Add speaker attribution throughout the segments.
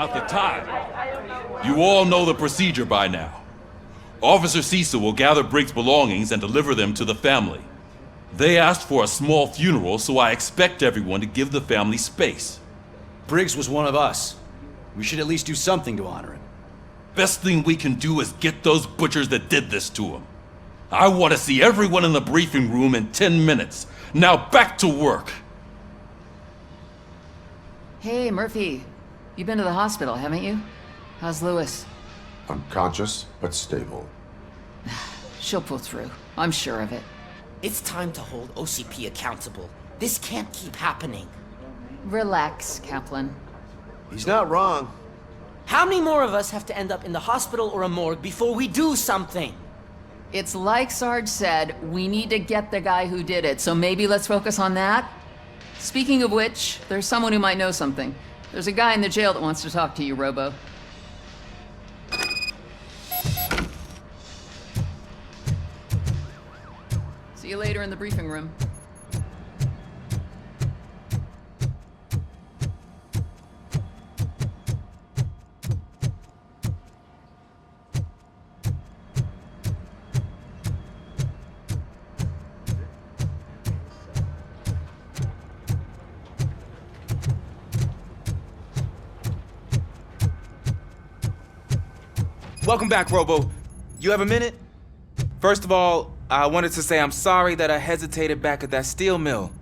Speaker 1: Not the time. You all know the procedure by now. Officer Cecil will gather Briggs' belongings and deliver them to the family. They asked for a small funeral, so I expect everyone to give the family space.
Speaker 2: Briggs was one of us. We should at least do something to honor him.
Speaker 1: Best thing we can do is get those butchers that did this to him. I want to see everyone in the briefing room in 10 minutes. Now back to work.
Speaker 3: Hey, Murphy. You've been to the hospital, haven't you? How's Lewis?
Speaker 4: Unconscious, but stable.
Speaker 3: She'll pull through. I'm sure of it.
Speaker 5: It's time to hold OCP accountable. This can't keep happening.
Speaker 3: Relax, Kaplan.
Speaker 6: He's not wrong.
Speaker 5: How many more of us have to end up in the hospital or a morgue before we do something?
Speaker 3: It's like Sarge said, we need to get the guy who did it, so maybe let's focus on that? Speaking of which, there's someone who might know something. There's a guy in the jail that wants to talk to you, Robo. See you later in the briefing room.
Speaker 7: Welcome back, Robo. You have a minute? First of all, I wanted to say I'm sorry that I hesitated back at that steel mill.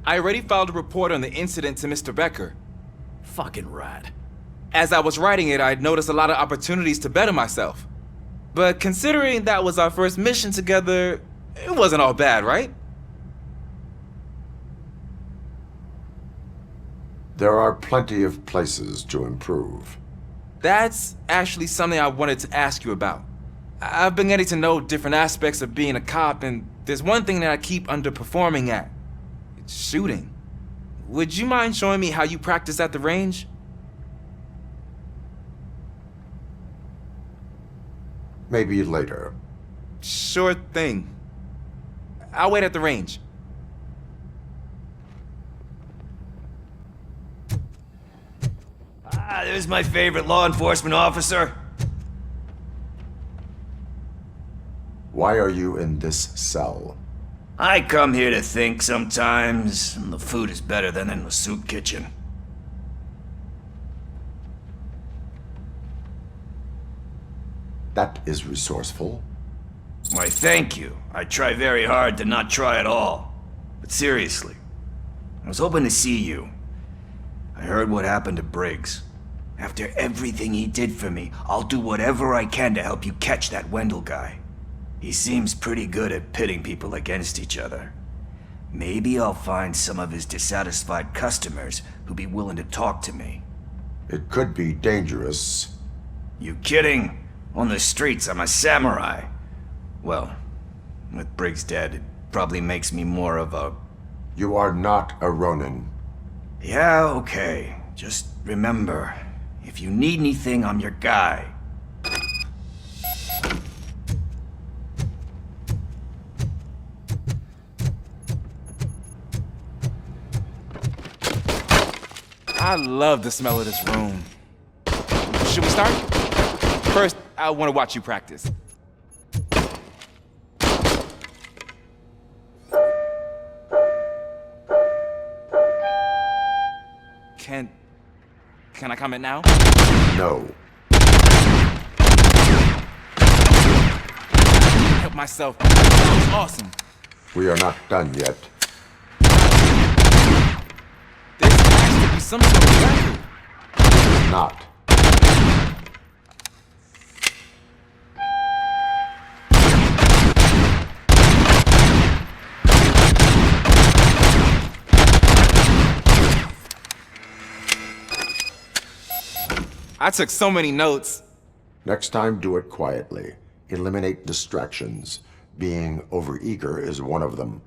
Speaker 7: I already filed a report on the incident to Mr. Becker.
Speaker 2: Fucking rat.
Speaker 7: As I was writing it, I'd noticed a lot of opportunities to better myself. But considering that was our first mission together, it wasn't all bad, right?
Speaker 4: There are plenty of places to improve.
Speaker 7: That's actually something I wanted to ask you about. I've been getting to know different aspects of being a cop, and there's one thing that I keep underperforming at. It's shooting. Would you mind showing me how you practice at the range?
Speaker 4: Maybe later.
Speaker 7: Sure thing. I'll wait at the range.
Speaker 6: There's my favorite law enforcement officer.
Speaker 4: Why are you in this cell?
Speaker 6: I come here to think sometimes, and the food is better than in the soup kitchen.
Speaker 4: That is resourceful.
Speaker 6: Why, thank you. I try very hard to not try at all. But seriously, I was hoping to see you. I heard what happened to Briggs. After everything he did for me, I'll do whatever I can to help you catch that Wendell guy. He seems pretty good at pitting people against each other. Maybe I'll find some of his dissatisfied customers who'd be willing to talk to me.
Speaker 4: It could be dangerous.
Speaker 6: You kidding? On the streets, I'm a samurai. Well, with Briggs dead, it probably makes me more of a...
Speaker 4: You are not a Ronin.
Speaker 6: Yeah, okay. Just remember, if you need anything, I'm your guy.
Speaker 7: I love the smell of this room. Should we start? First, I want to watch you practice. Can I comment now?
Speaker 4: No.
Speaker 7: Help myself. That was awesome.
Speaker 4: We are not done yet.
Speaker 7: This has to be some sort of record.
Speaker 4: Not.
Speaker 7: I took so many notes.
Speaker 4: Next time, do it quietly. Eliminate distractions. Being overeager is one of them.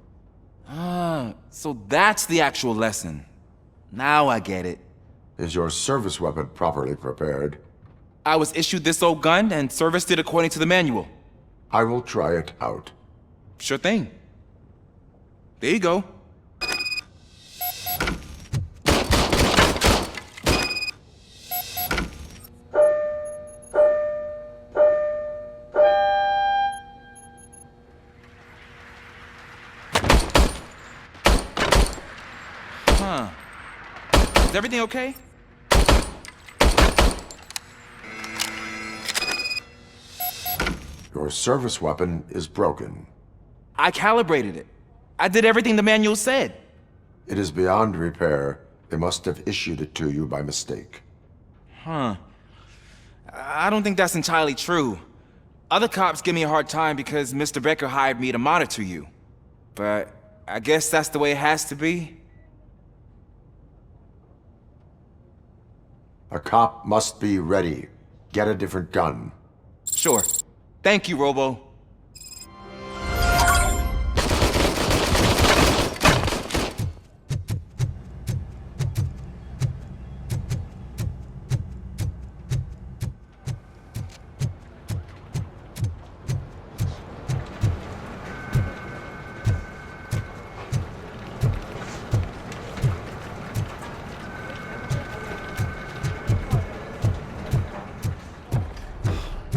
Speaker 7: So that's the actual lesson. Now I get it.
Speaker 4: Is your service weapon properly prepared?
Speaker 7: I was issued this old gun and serviced it according to the manual.
Speaker 4: I will try it out.
Speaker 7: Sure thing. There you go. Huh. Is everything okay?
Speaker 4: Your service weapon is broken.
Speaker 7: I calibrated it. I did everything the manual said.
Speaker 4: It is beyond repair. They must have issued it to you by mistake.
Speaker 7: Huh. I don't think that's entirely true. Other cops give me a hard time because Mr. Becker hired me to monitor you. But I guess that's the way it has to be.
Speaker 4: A cop must be ready. Get a different gun.
Speaker 7: Sure. Thank you, Robo.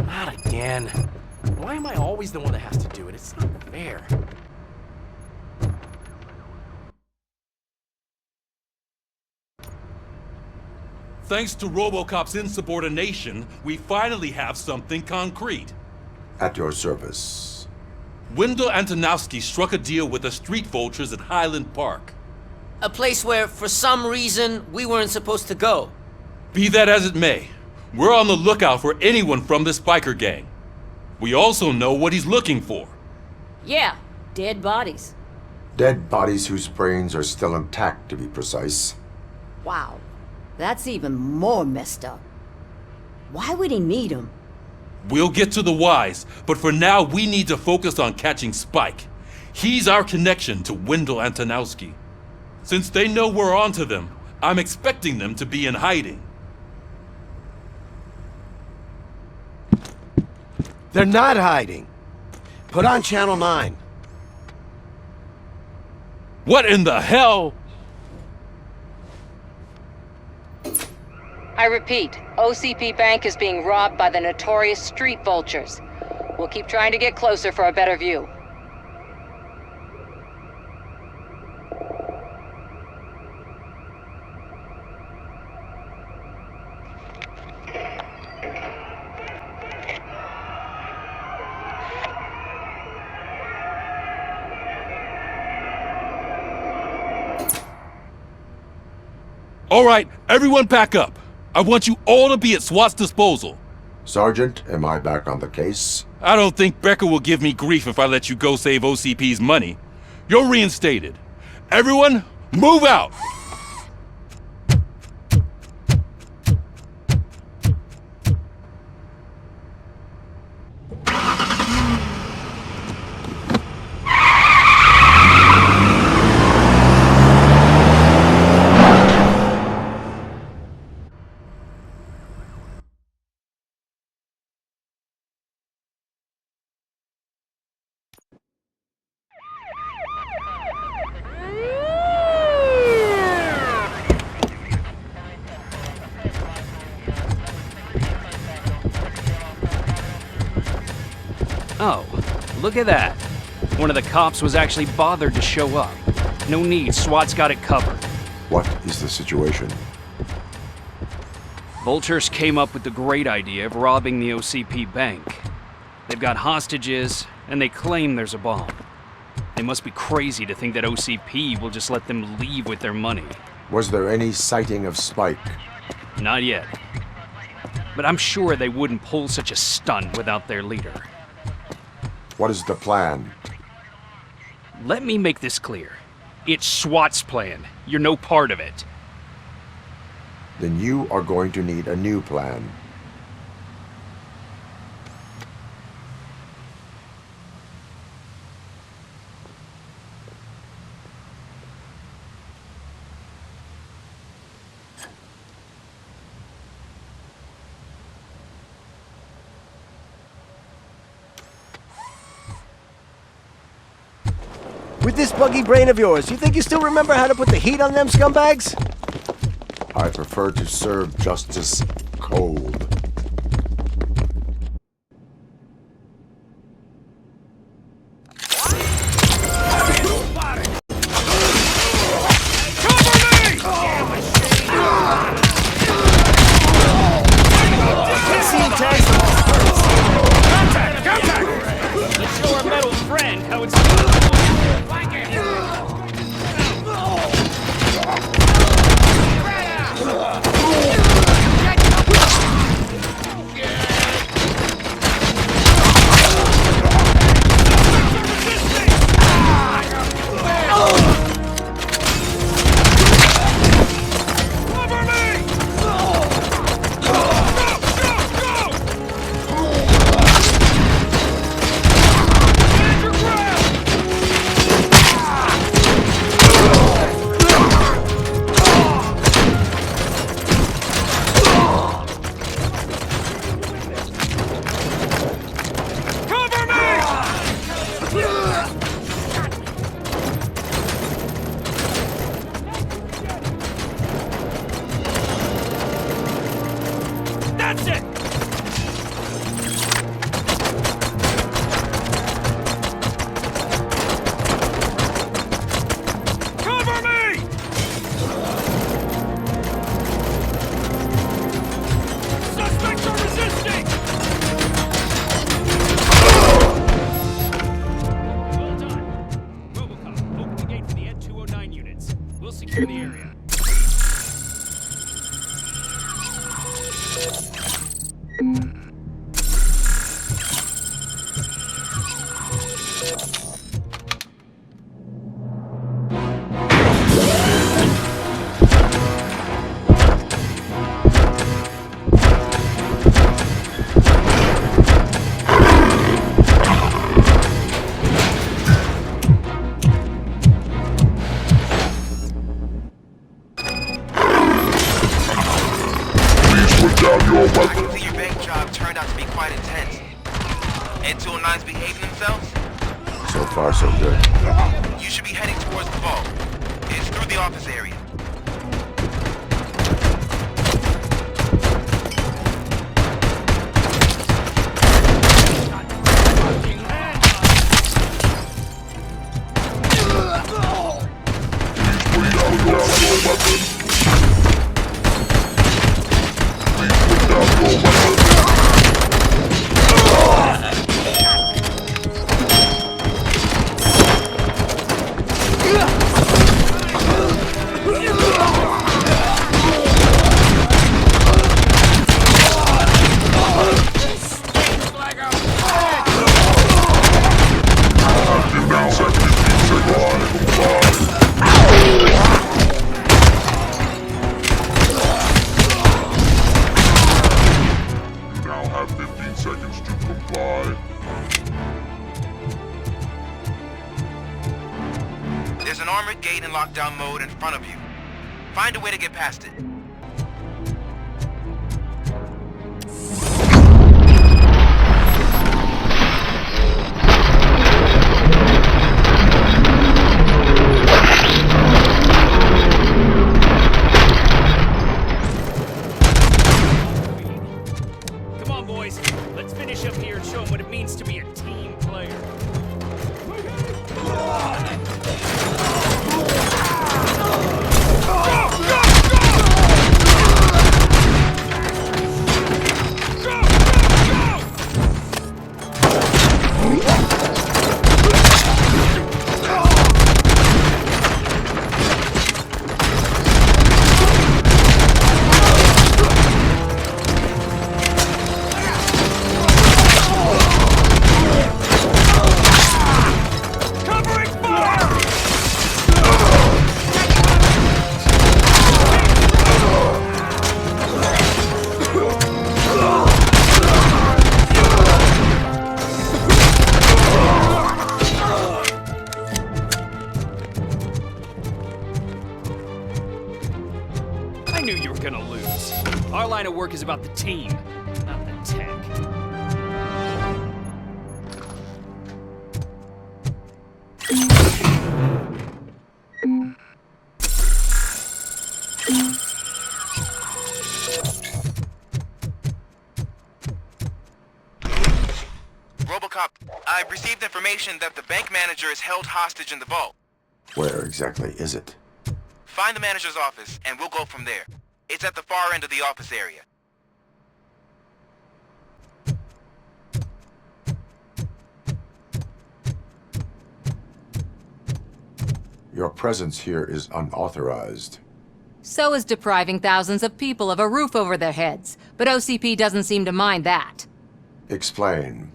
Speaker 8: Not again. Why am I always the one that has to do it? It's not fair.
Speaker 1: Thanks to ROBOCOP's insubordination, we finally have something concrete.
Speaker 4: At your service.
Speaker 1: Wendell Antonowski struck a deal with the street vultures at Highland Park.
Speaker 5: A place where, for some reason, we weren't supposed to go.
Speaker 1: Be that as it may, we're on the lookout for anyone from this biker gang. We also know what he's looking for.
Speaker 9: Yeah, dead bodies.
Speaker 4: Dead bodies whose brains are still intact, to be precise.
Speaker 9: Wow, that's even more messed up. Why would he need them?
Speaker 1: We'll get to the whys, but for now we need to focus on catching Spike. He's our connection to Wendell Antonowski. Since they know we're onto them, I'm expecting them to be in hiding.
Speaker 10: They're not hiding. Put on Channel 9.
Speaker 1: What in the hell?
Speaker 11: I repeat, OCP Bank is being robbed by the notorious street vultures. We'll keep trying to get closer for a better view.
Speaker 1: All right, everyone back up. I want you all to be at SWAT's disposal.
Speaker 4: Sergeant, am I back on the case?
Speaker 1: I don't think Becker will give me grief if I let you go save OCP's money. You're reinstated. Everyone, move out!
Speaker 12: Oh, look at that. One of the cops was actually bothered to show up. No need, SWAT's got it covered.
Speaker 4: What is the situation?
Speaker 12: Vultures came up with the great idea of robbing the OCP bank. They've got hostages, and they claim there's a bomb. They must be crazy to think that OCP will just let them leave with their money.
Speaker 4: Was there any sighting of Spike?
Speaker 12: Not yet. But I'm sure they wouldn't pull such a stunt without their leader.
Speaker 4: What is the plan?
Speaker 12: Let me make this clear. It's SWAT's plan. You're no part of it.
Speaker 4: Then you are going to need a new plan.
Speaker 10: With this buggy brain of yours, you think you still remember how to put the heat on them scumbags?
Speaker 4: I prefer to serve justice cold.
Speaker 1: Cover me!
Speaker 12: Secure the area.
Speaker 13: I can see your bank job turned out to be quite intense. N209's behaving themselves?
Speaker 4: So far, so good.
Speaker 13: You should be heading towards the vault. It's through the office area. There's an armored gate in lockdown mode in front of you. Find a way to get past it.
Speaker 12: Come on, boys. Let's finish up here and show them what it means to be a team player. I knew you were gonna lose. Our line of work is about the team, not the tech.
Speaker 13: ROBOCOP, I've received information that the bank manager is held hostage in the vault.
Speaker 4: Where exactly is it?
Speaker 13: Find the manager's office, and we'll go from there. It's at the far end of the office area.
Speaker 4: Your presence here is unauthorized.
Speaker 11: So is depriving thousands of people of a roof over their heads. But OCP doesn't seem to mind that.
Speaker 4: Explain.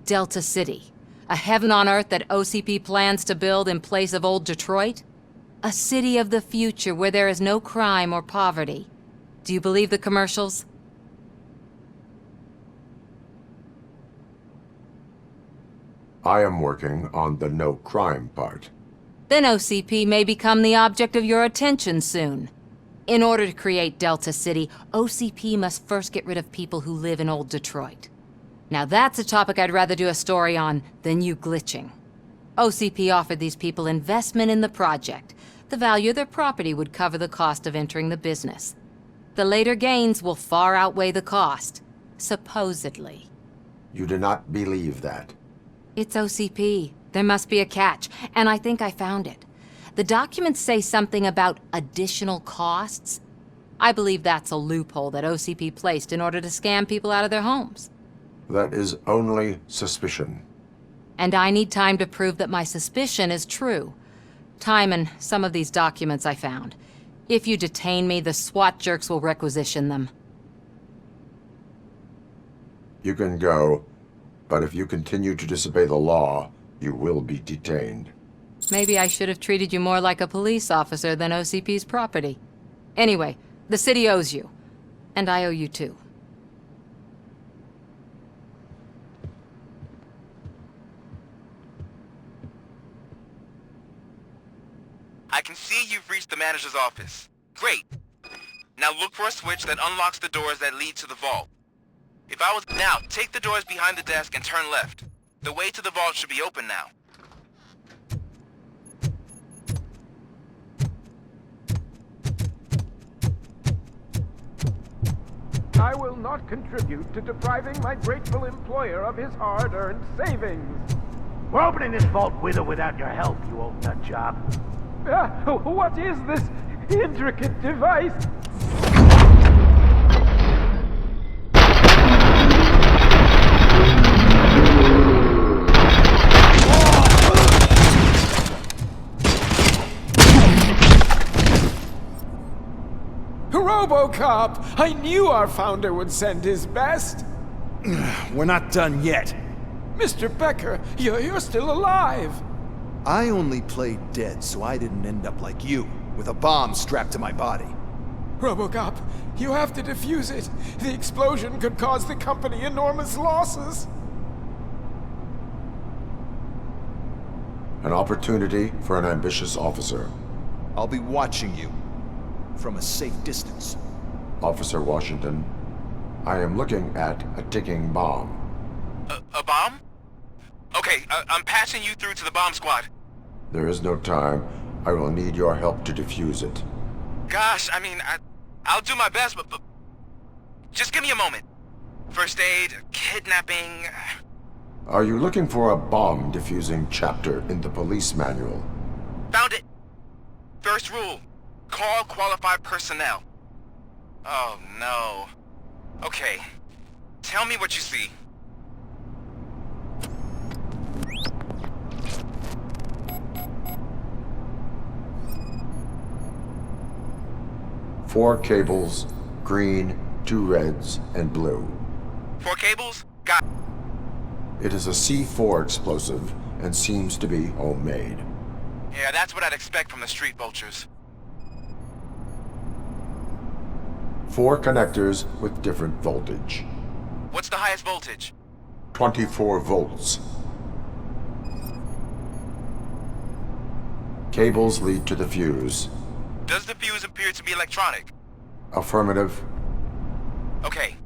Speaker 11: Delta City. A heaven on earth that OCP plans to build in place of old Detroit? A city of the future where there is no crime or poverty. Do you believe the commercials?
Speaker 4: I am working on the no crime part.
Speaker 11: Then OCP may become the object of your attention soon. In order to create Delta City, OCP must first get rid of people who live in old Detroit. Now that's a topic I'd rather do a story on than you glitching. OCP offered these people investment in the project. The value of their property would cover the cost of entering the business. The later gains will far outweigh the cost, supposedly.
Speaker 4: You do not believe that.
Speaker 11: It's OCP. There must be a catch, and I think I found it. The documents say something about additional costs. I believe that's a loophole that OCP placed in order to scam people out of their homes.
Speaker 4: That is only suspicion.
Speaker 11: And I need time to prove that my suspicion is true. Timon, some of these documents I found. If you detain me, the SWAT jerks will requisition them.
Speaker 4: You can go, but if you continue to disobey the law, you will be detained.
Speaker 11: Maybe I should have treated you more like a police officer than OCP's property. Anyway, the city owes you. And I owe you too.
Speaker 13: I can see you've reached the manager's office. Great. Now look for a switch that unlocks the doors that lead to the vault. Now, take the doors behind the desk and turn left. The way to the vault should be open now.
Speaker 14: I will not contribute to depriving my grateful employer of his hard-earned savings.
Speaker 8: We're opening this vault with or without your help, you old nut job.
Speaker 14: What is this intricate device? ROBOCOP! I knew our founder would send his best!
Speaker 15: We're not done yet.
Speaker 14: Mr. Becker, you're still alive!
Speaker 15: I only played dead so I didn't end up like you, with a bomb strapped to my body.
Speaker 14: ROBOCOP, you have to defuse it. The explosion could cause the company enormous losses.
Speaker 4: An opportunity for an ambitious officer.
Speaker 15: I'll be watching you. From a safe distance.
Speaker 4: Officer Washington, I am looking at a ticking bomb.
Speaker 13: A bomb? Okay, I'm passing you through to the bomb squad.
Speaker 4: There is no time. I will need your help to defuse it.
Speaker 13: Gosh, I mean, I'll do my best, but just give me a moment. First aid, kidnapping...
Speaker 4: Are you looking for a bomb defusing chapter in the police manual?
Speaker 13: Found it. First rule. Call qualified personnel. Oh, no. Okay. Tell me what you see.
Speaker 4: Four cables, green, 2 reds, and blue.
Speaker 13: 4 cables? Got...
Speaker 4: It is a C4 explosive and seems to be homemade.
Speaker 13: Yeah, that's what I'd expect from the street vultures.
Speaker 4: 4 connectors with different voltage.
Speaker 13: What's the highest voltage?
Speaker 4: 24 volts. Cables lead to the fuse.
Speaker 13: Does the fuse appear to be electronic?
Speaker 4: Affirmative.
Speaker 13: Okay.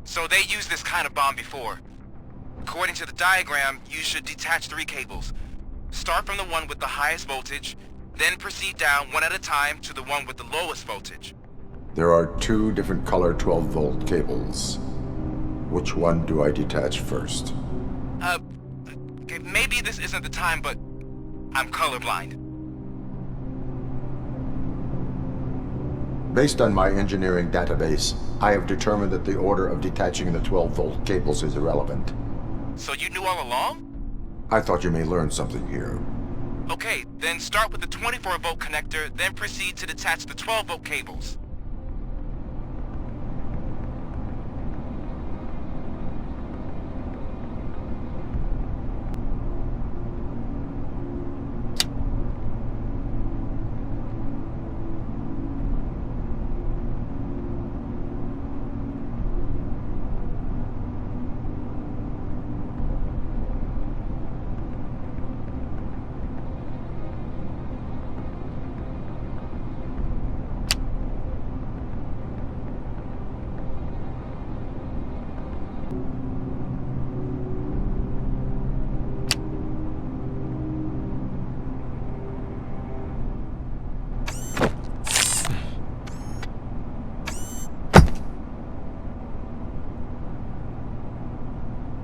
Speaker 13: So they used this kind of bomb before. According to the diagram, you should detach 3 cables. Start from the one with the highest voltage, then proceed down one at a time to the one with the lowest voltage.
Speaker 4: There are 2 different color 12-volt cables. Which one do I detach first?
Speaker 13: Okay, maybe this isn't the time, but I'm colorblind.
Speaker 4: Based on my engineering database, I have determined that the order of detaching the 12-volt cables is irrelevant.
Speaker 13: So you knew all along?
Speaker 4: I thought you may learn something here.
Speaker 13: Okay, then start with the 24-volt connector, then proceed to detach the 12-volt cables.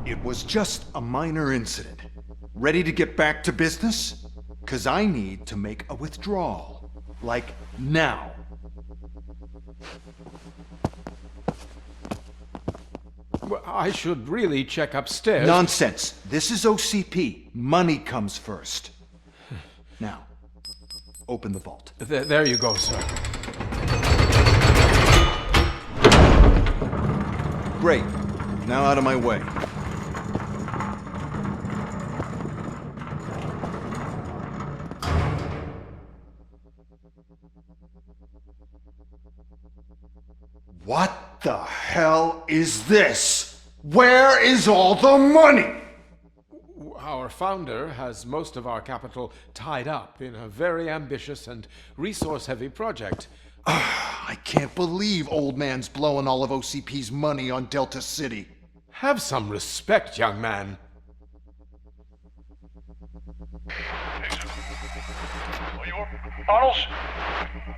Speaker 15: It was just a minor incident. Ready to get back to business? 'Cause I need to make a withdrawal. Like, now.
Speaker 14: Well, I should really check upstairs.
Speaker 15: Nonsense. This is OCP. Money comes first. Now, open the vault.
Speaker 14: There you go, sir.
Speaker 15: Great. Now out of my way. What the hell is this? Where is all the money?
Speaker 14: Our founder has most of our capital tied up in a very ambitious and resource-heavy project.
Speaker 15: I can't believe old man's blowing all of OCP's money on Delta City.
Speaker 14: Have some respect, young man.
Speaker 16: Bottles?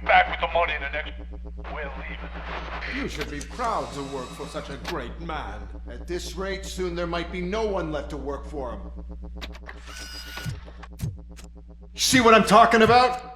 Speaker 16: Back with the money in the next... We're leaving.
Speaker 14: You should be proud to work for such a great man.
Speaker 15: At this rate, soon there might be no one left to work for him. See what I'm talking about?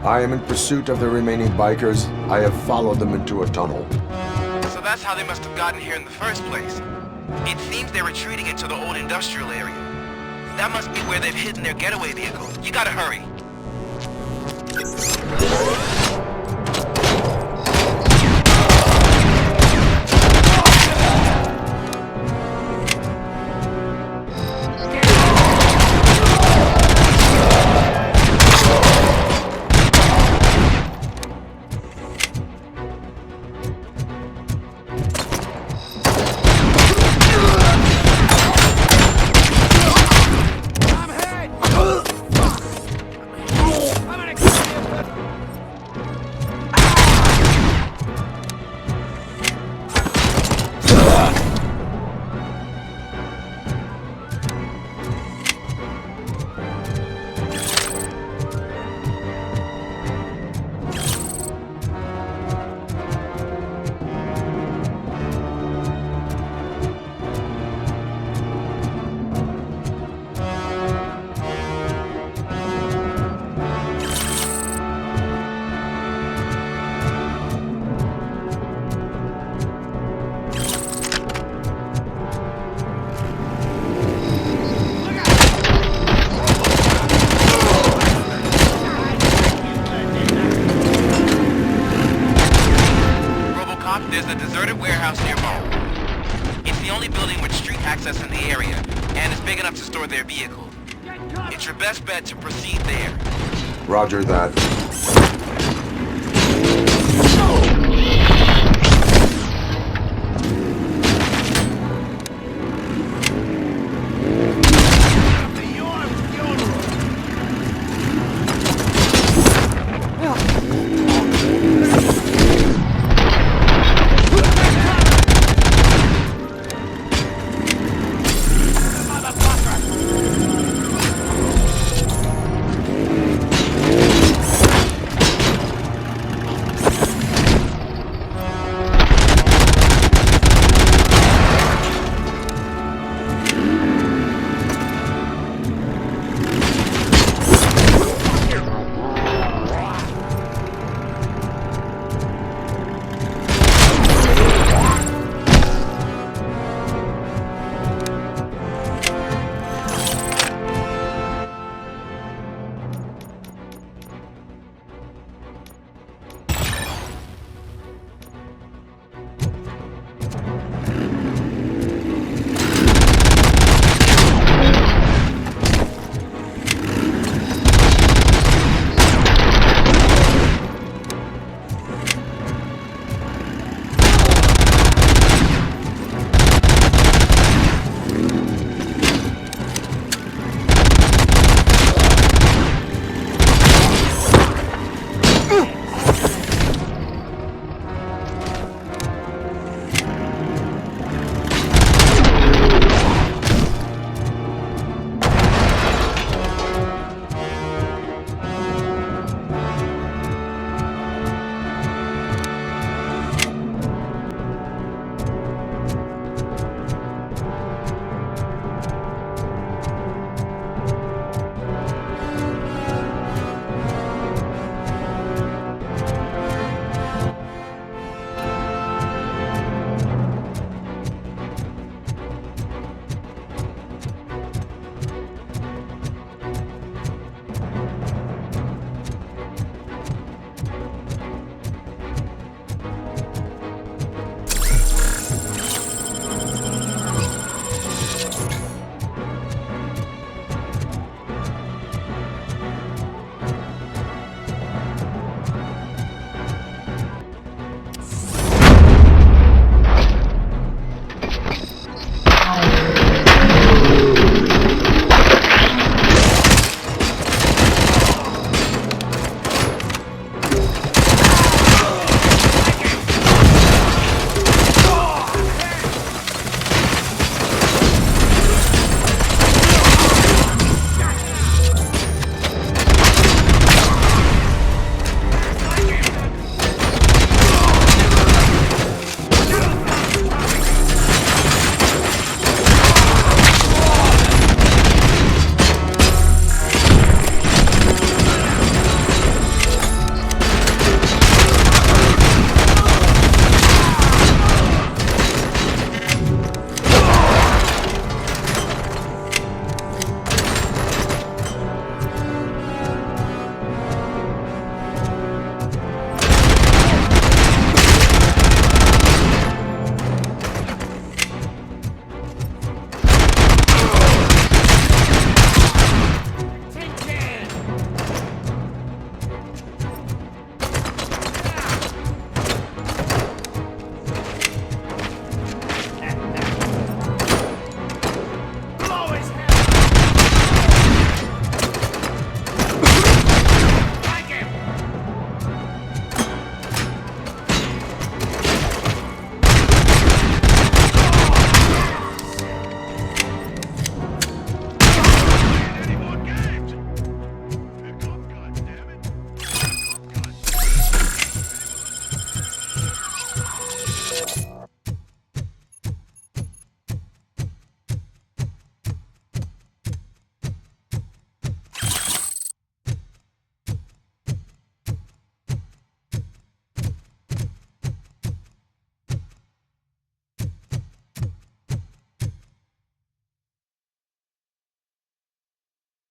Speaker 4: I am in pursuit of the remaining bikers. I have followed them into a tunnel.
Speaker 13: So that's how they must have gotten here in the first place. It seems they're retreating into the old industrial area. That must be where they've hidden their getaway vehicle. You gotta hurry. There's a deserted warehouse nearby. It's the only building with street access in the area, and it's big enough to store their vehicle. It's your best bet to proceed there.
Speaker 4: Roger that.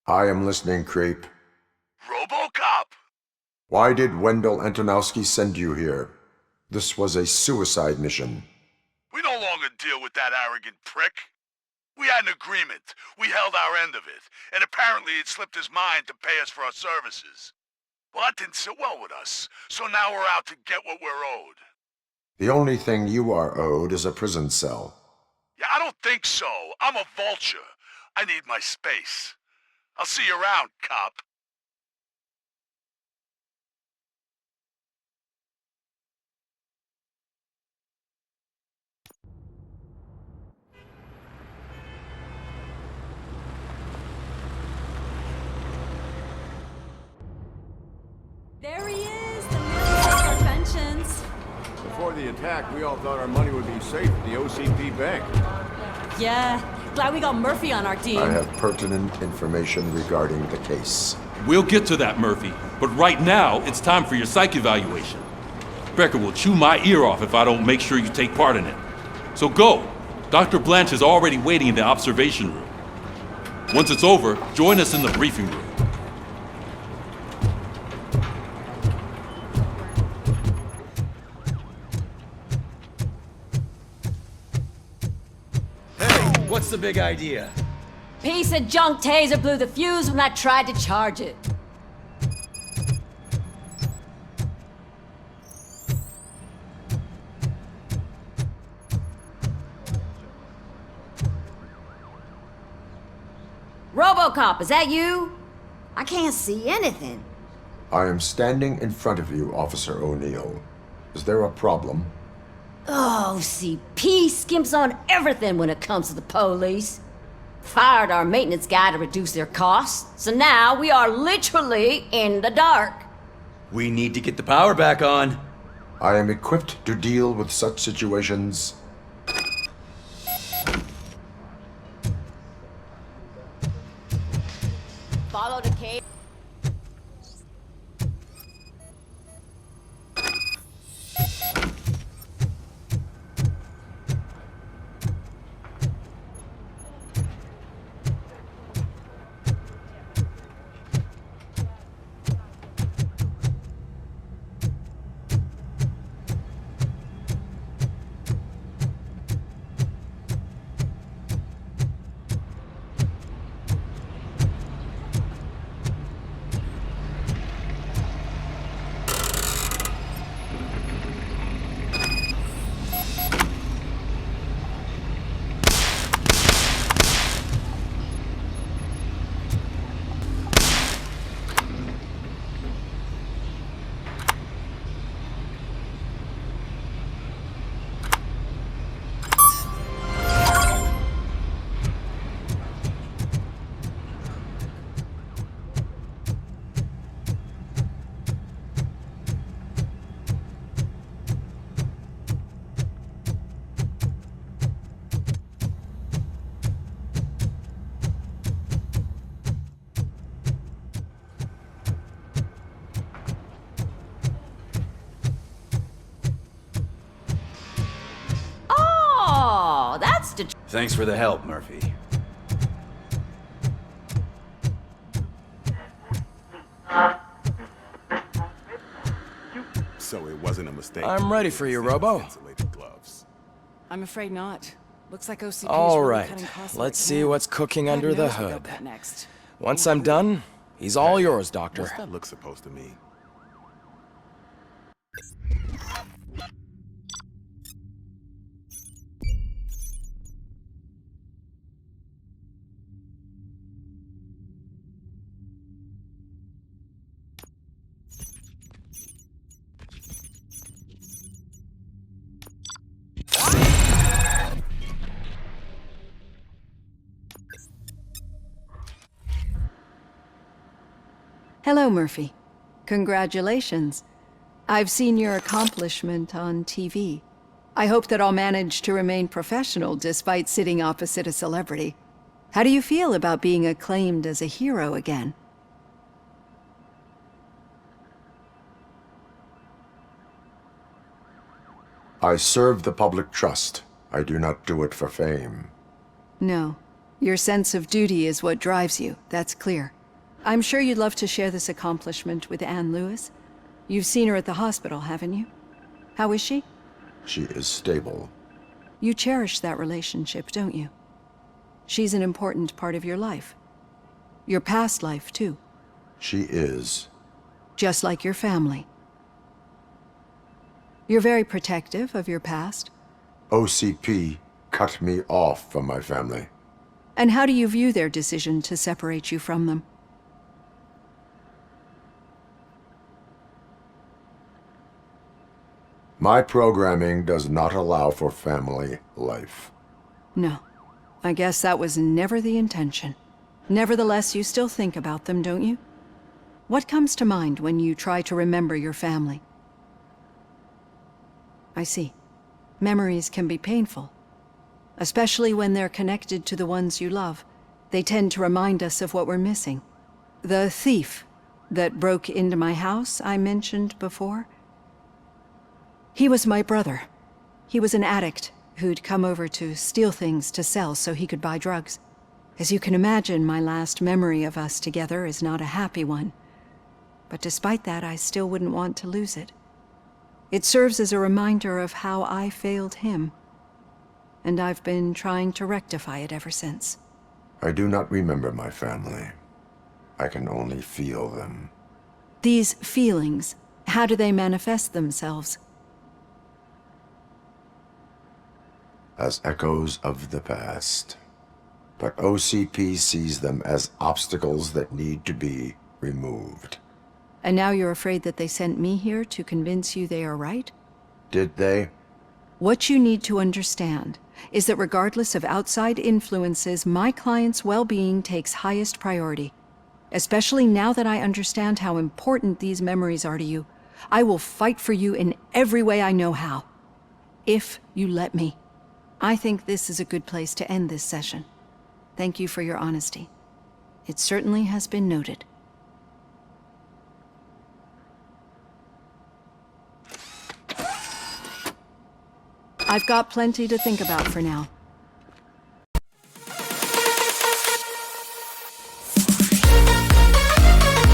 Speaker 4: I am listening, Creep.
Speaker 16: ROBOCOP!
Speaker 4: Why did Wendell Antonowski send you here? This was a suicide mission.
Speaker 16: We no longer deal with that arrogant prick. We had an agreement. We held our end of it. And apparently it slipped his mind to pay us for our services. Well, that didn't sit well with us. So now we're out to get what we're owed.
Speaker 4: The only thing you are owed is a prison cell.
Speaker 16: Yeah, I don't think so. I'm a vulture. I need my space. I'll see you around, cop.
Speaker 17: There he is, the man of our pensions.
Speaker 18: Before the attack, we all thought our money would be safe at the OCP bank.
Speaker 17: Yeah, glad we got Murphy on our team.
Speaker 4: I have pertinent information regarding the case.
Speaker 1: We'll get to that, Murphy. But right now, it's time for your psych evaluation. Becker will chew my ear off if I don't make sure you take part in it. So go. Dr. Blanche is already waiting in the observation room. Once it's over, join us in the briefing room.
Speaker 2: What's the big idea?
Speaker 9: Piece of junk taser blew the fuse when I tried to charge it. ROBOCOP, is that you? I can't see anything.
Speaker 4: I am standing in front of you, Officer O'Neill. Is there a problem?
Speaker 9: Oh, CP skimps on everything when it comes to the police. Fired our maintenance guy to reduce their costs, so now we are literally in the dark.
Speaker 2: We need to get the power back on.
Speaker 4: I am equipped to deal with such situations.
Speaker 9: Follow the cable.
Speaker 2: Thanks for the help, Murphy.
Speaker 18: So it wasn't a mistake.
Speaker 8: I'm ready for you, Robo.
Speaker 18: Gloves.
Speaker 19: I'm afraid not. Looks like OCP's
Speaker 8: All
Speaker 19: really
Speaker 8: right,
Speaker 19: cutting costs
Speaker 8: let's
Speaker 19: like
Speaker 8: see
Speaker 19: mad.
Speaker 8: what's cooking
Speaker 19: God
Speaker 8: under the
Speaker 19: knows what they'll
Speaker 8: hood.
Speaker 19: cut next.
Speaker 8: Once I'm done, he's all yours, Doctor.
Speaker 18: What's that look supposed to mean?
Speaker 20: Hello, Murphy. Congratulations. I've seen your accomplishment on TV. I hope that I'll manage to remain professional despite sitting opposite a celebrity. How do you feel about being acclaimed as a hero again?
Speaker 4: I serve the public trust. I do not do it for fame.
Speaker 20: No. Your sense of duty is what drives you, that's clear. I'm sure you'd love to share this accomplishment with Anne Lewis. You've seen her at the hospital, haven't you? How is she?
Speaker 4: She is stable.
Speaker 20: You cherish that relationship, don't you? She's an important part of your life. Your past life, too.
Speaker 4: She is.
Speaker 20: Just like your family. You're very protective of your past.
Speaker 4: OCP cut me off from my family.
Speaker 20: And how do you view their decision to separate you from them?
Speaker 4: My programming does not allow for family life.
Speaker 20: No. I guess that was never the intention. Nevertheless, you still think about them, don't you? What comes to mind when you try to remember your family? I see. Memories can be painful. Especially when they're connected to the ones you love. They tend to remind us of what we're missing. The thief that broke into my house I mentioned before? He was my brother. He was an addict who'd come over to steal things to sell so he could buy drugs. As you can imagine, my last memory of us together is not a happy one. But despite that, I still wouldn't want to lose it. It serves as a reminder of how I failed him. And I've been trying to rectify it ever since.
Speaker 4: I do not remember my family. I can only feel them.
Speaker 20: These feelings, how do they manifest themselves?
Speaker 4: As echoes of the past. But OCP sees them as obstacles that need to be removed.
Speaker 20: And now you're afraid that they sent me here to convince you they are right?
Speaker 4: Did they?
Speaker 20: What you need to understand is that regardless of outside influences, my client's well-being takes highest priority. Especially now that I understand how important these memories are to you. I will fight for you in every way I know how. If you let me. I think this is a good place to end this session. Thank you for your honesty. It certainly has been noted. I've got plenty to think about for now.